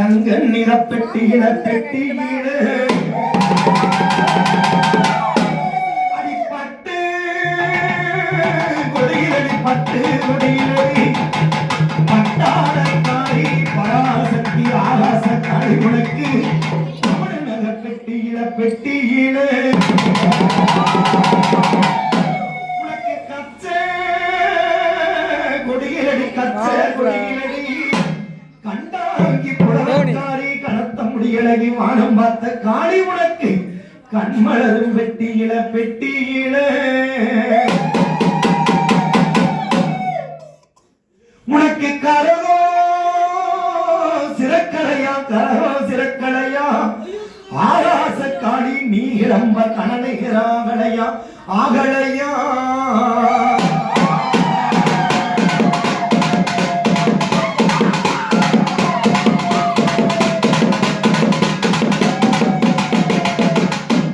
தங்க நிறப்பெட்டியில அடிப்பட்டு கொடியிலடி பட்டு கொடியிலடி பட்டாளக்காரி பராசக்தி ஆகாச காளி உனக்கு பெட்டியில உனக்கு கச்ச கொடியிலடி கச்ச கொடியிலடி கண்டாங்கி புடவக்காரி கனத்த முடியலகி வானம் பார்த்த காளி உனக்கு கண்மலரும் பெட்டியில உனக்கு கரகோ சிறக்கலையா ஆகாச காளி நீ இளம்ப கணனைகிறாகலையா ஆகலையா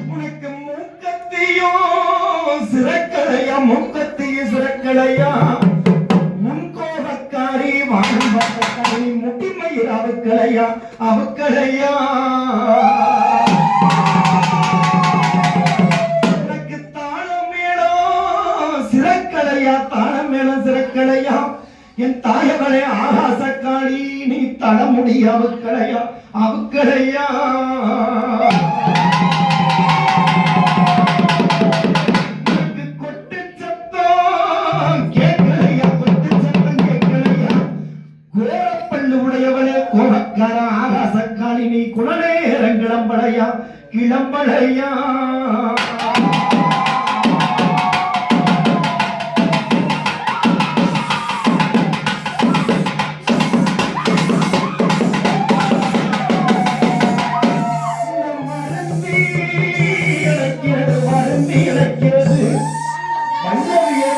உனக்கு மூக்கத்தியோ சிறக்கலையா முன்கோபக்காரி வானம்பக்காரி முட்டிமயிர் அவுக்கலையா உனக்கு தாளம் மேளம் சிறக்கலையா என் தாயவளே ஆகாச காளி நீ தளமுடி அவுக்கலையா கொட்டு சத்தம் கேட்கலையா கோரப்பள்ளு உடையவளே கோபக்கார ஆகாச காளி நீ குலநேரம் கிளம்பலையா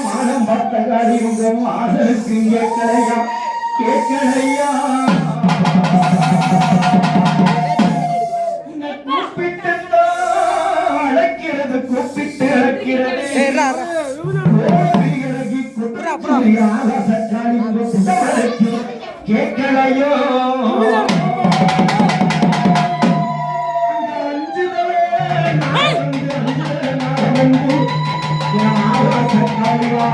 மானம் பார்த்த காளி உங்க மாதனுக்கு கேட்கலையா கூப்பிட்டு அழைக்கிறது கேட்கலையோ ஆகாச காளியா